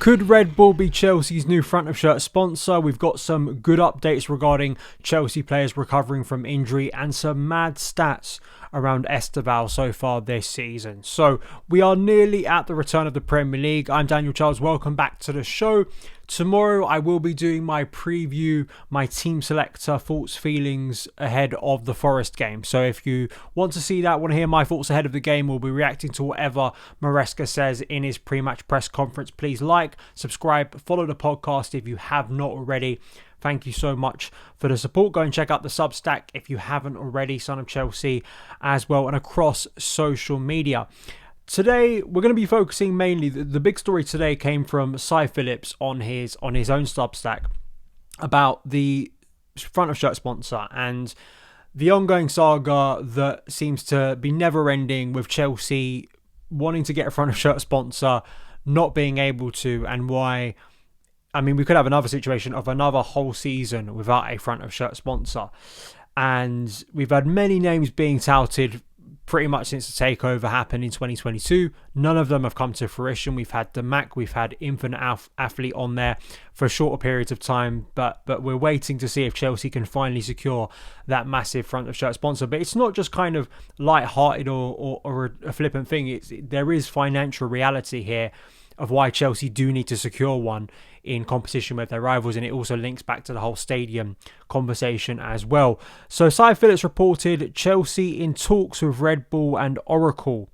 Could Red Bull be Chelsea's new front of shirt sponsor? We've got some good updates regarding Chelsea players recovering from injury and some mad stats around Estevão so far this season. So we are nearly at the return of the Premier League. I'm Daniel Charles. Welcome back to the show. Tomorrow I will be doing my preview, my team selector thoughts, feelings ahead of the Forest game. So if you want to see that, want to hear my thoughts ahead of the game, we'll be reacting to whatever Maresca says in his pre-match press conference. Please like, subscribe, follow the podcast if you have not already. Thank you so much for the support. Go and check out the Substack if you haven't already, SonOfChelsea as well, and across social media. Today, we're going to be focusing mainly, the big story today came from Cy Phillips on his own Substack about the front of shirt sponsor and the ongoing saga that seems to be never ending with Chelsea wanting to get a front of shirt sponsor, not being able to, and why. I mean, we could have another situation of another whole season without a front of shirt sponsor. And we've had many names being touted pretty much since the takeover happened in 2022. None of them have come to fruition. We've had the Mac, we've had Infinite Athlete on there for shorter periods of time, but we're waiting to see if Chelsea can finally secure that massive front of shirt sponsor. But it's not just kind of light-hearted or a flippant thing. There is financial reality here of why Chelsea do need to secure one in competition with their rivals, and it also links back to the whole stadium conversation as well. So Cy Phillips reported Chelsea in talks with Red Bull and Oracle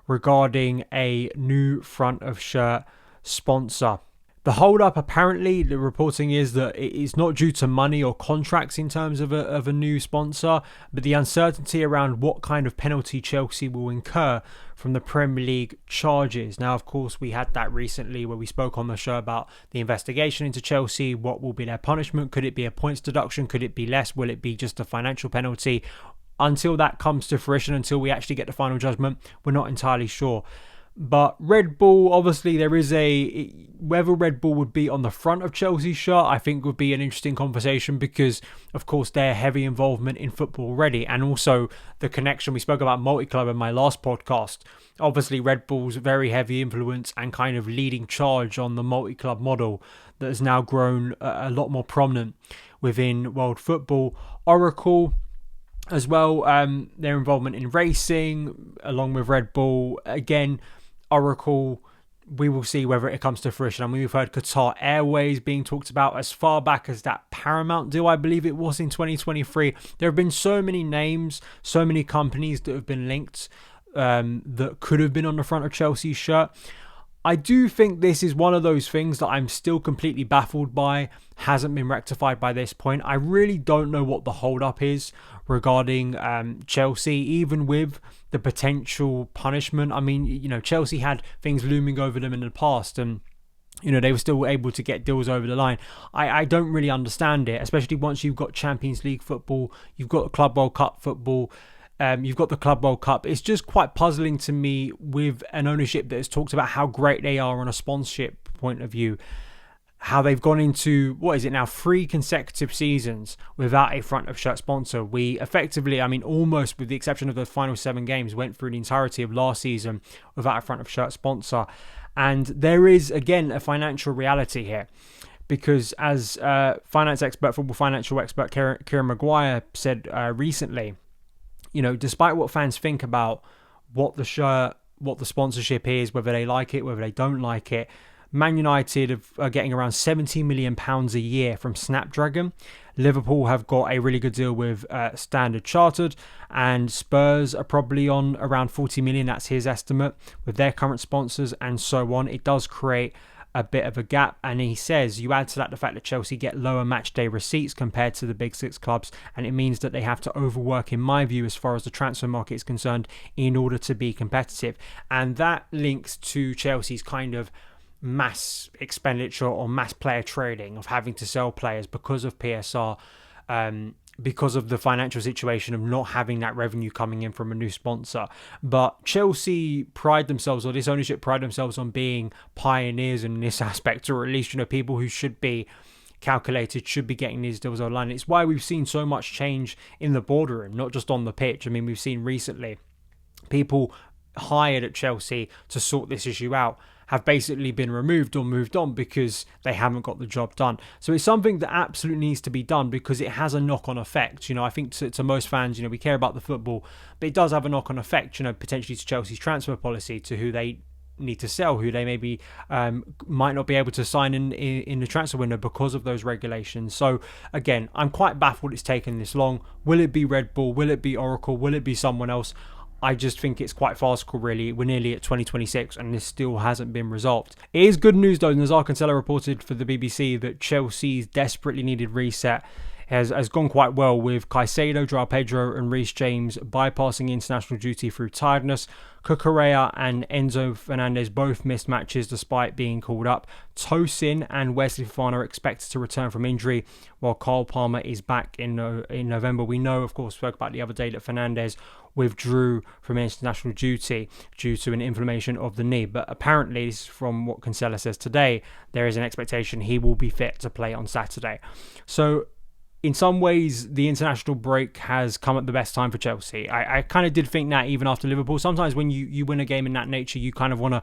regarding a new front of shirt sponsor. The hold-up, apparently, the reporting is that it is not due to money or contracts in terms of a new sponsor, but the uncertainty around what kind of penalty Chelsea will incur from the Premier League charges. Now, of course, we had that recently where we spoke on the show about the investigation into Chelsea. What will be their punishment? Could it be a points deduction? Could it be less? Will it be just a financial penalty? Until that comes to fruition, until we actually get the final judgment, we're not entirely sure. But Red Bull, obviously, there is whether Red Bull would be on the front of Chelsea's shirt, I think would be an interesting conversation because, of course, their heavy involvement in football already, and also the connection. We spoke about multi-club in my last podcast. Obviously, Red Bull's very heavy influence and kind of leading charge on the multi-club model that has now grown a lot more prominent within world football. Oracle as well, their involvement in racing along with Red Bull. Again, Oracle, we will see whether it comes to fruition. I mean, we've heard Qatar Airways being talked about as far back as that Paramount deal, I believe it was in 2023. There have been so many names, so many companies that have been linked that could have been on the front of Chelsea's shirt. I do think this is one of those things that I'm still completely baffled by, hasn't been rectified by this point. I really don't know what the hold-up is regarding Chelsea, even with the potential punishment. I mean, you know, Chelsea had things looming over them in the past and, you know, they were still able to get deals over the line. I don't really understand it, especially once you've got Champions League football, you've got Club World Cup football, you've got the Club World Cup. It's just quite puzzling to me with an ownership that has talked about how great they are on a sponsorship point of view, how they've gone into, 3 consecutive seasons without a front of shirt sponsor. We effectively, almost with the exception of the final 7 games, went through the entirety of last season without a front of shirt sponsor. And there is, again, a financial reality here. Because as football financial expert Kieran Maguire said recently, you know, despite what fans think about what the shirt, what the sponsorship is, whether they like it, whether they don't like it, Man United are getting around £70 million a year from Snapdragon. Liverpool have got a really good deal with Standard Chartered, and Spurs are probably on around 40 million. That's his estimate with their current sponsors and so on. It does create a bit of a gap, and he says you add to that the fact that Chelsea get lower match day receipts compared to the big 6 clubs, and it means that they have to overwork, in my view, as far as the transfer market is concerned, in order to be competitive. And that links to Chelsea's kind of mass expenditure or mass player trading of having to sell players because of PSR, because of the financial situation of not having that revenue coming in from a new sponsor. But Chelsea pride themselves, or this ownership pride themselves, on being pioneers in this aspect, or at least, you know, people who should be calculated, should be getting these deals online. It's why we've seen so much change in the boardroom, not just on the pitch. I mean, we've seen recently people hired at Chelsea to sort this issue out have basically been removed or moved on because they haven't got the job done. So it's something that absolutely needs to be done because it has a knock-on effect. I think to most fans, we care about the football, but it does have a knock-on effect, potentially to Chelsea's transfer policy, to who they need to sell, who they maybe might not be able to sign in the transfer window because of those regulations. So again, I'm quite baffled it's taken this long. Will it be Red Bull? Will it be Oracle? Will it be someone else? I just think it's quite farcical, really. We're nearly at 2026 and this still hasn't been resolved. It is good news, though. Nazar Kinsella reported for the BBC that Chelsea's desperately needed reset has gone quite well, with Caicedo, Joao Pedro and Reece James bypassing international duty through tiredness. Cucurella and Enzo Fernandez both missed matches despite being called up. Tosin and Wesley Fofana are expected to return from injury, while Cole Palmer is back in November. We know, of course, spoke about the other day that Fernandez withdrew from international duty due to an inflammation of the knee. But apparently, this is from what Kinsella says today, there is an expectation he will be fit to play on Saturday. So in some ways, the international break has come at the best time for Chelsea. I kind of did think that even after Liverpool. Sometimes when you win a game in that nature, you kind of want to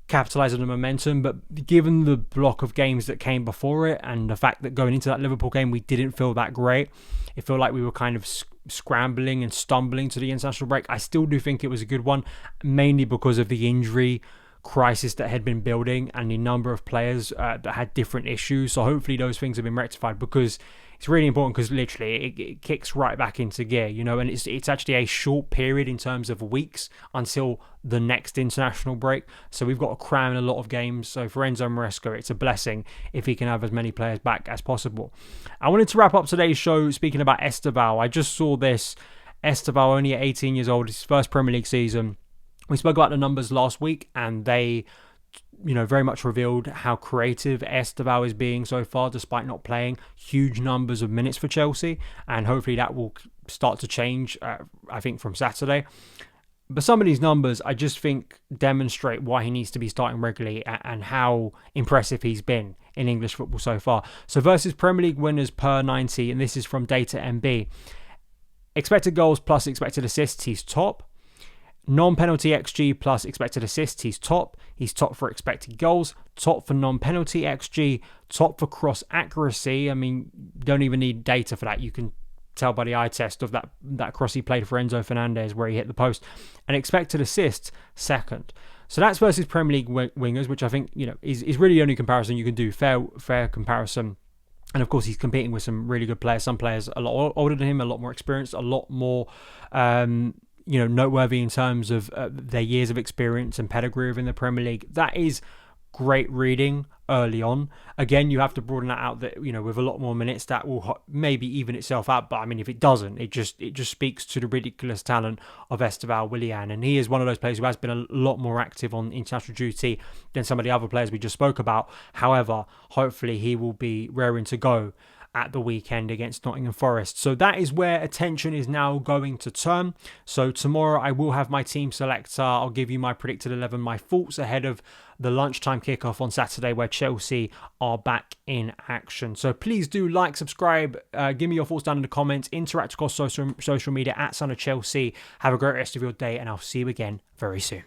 capitalise on the momentum. But given the block of games that came before it and the fact that going into that Liverpool game, we didn't feel that great. It felt like we were kind of scrambling and stumbling to the international break. I still do think it was a good one, mainly because of the injury crisis that had been building and the number of players that had different issues. So hopefully those things have been rectified, because it's really important, because literally it kicks right back into gear, and it's actually a short period in terms of weeks until the next international break. So we've got to cram in a lot of games. So for Enzo Maresca, it's a blessing if he can have as many players back as possible. I wanted to wrap up today's show speaking about Estevão. I just saw this. Estevão, only at 18 years old, his first Premier League season. We spoke about the numbers last week, and they very much revealed how creative Estevão is being so far, despite not playing huge numbers of minutes for Chelsea. And hopefully that will start to change, I think, from Saturday. But some of these numbers, I just think, demonstrate why he needs to be starting regularly and how impressive he's been in English football so far. So versus Premier League winners per 90, and this is from Data MB. Expected goals plus expected assists, he's top. Non-penalty XG plus expected assists, he's top. He's top for expected goals, top for non-penalty XG, top for cross accuracy. I mean, don't even need data for that. You can tell by the eye test of that cross he played for Enzo Fernandez where he hit the post. And expected assists, second. So that's versus Premier League wingers, which I think is really the only comparison you can do, fair comparison. And of course, he's competing with some really good players. Some players a lot older than him, a lot more experienced, a lot more noteworthy in terms of their years of experience and pedigree within the Premier League. That is great reading early on. Again, you have to broaden that out, that with a lot more minutes that will maybe even itself out. But I mean, if it doesn't, it just speaks to the ridiculous talent of Estevão Willian, and he is one of those players who has been a lot more active on international duty than some of the other players we just spoke about. However, hopefully he will be raring to go at the weekend against Nottingham Forest. So that is where attention is now going to turn. So tomorrow I will have my team selector. I'll give you my predicted 11, my thoughts ahead of the lunchtime kickoff on Saturday, where Chelsea are back in action. So please do like, subscribe, give me your thoughts down in the comments, interact across social media at SonOfChelsea. Have a great rest of your day, and I'll see you again very soon.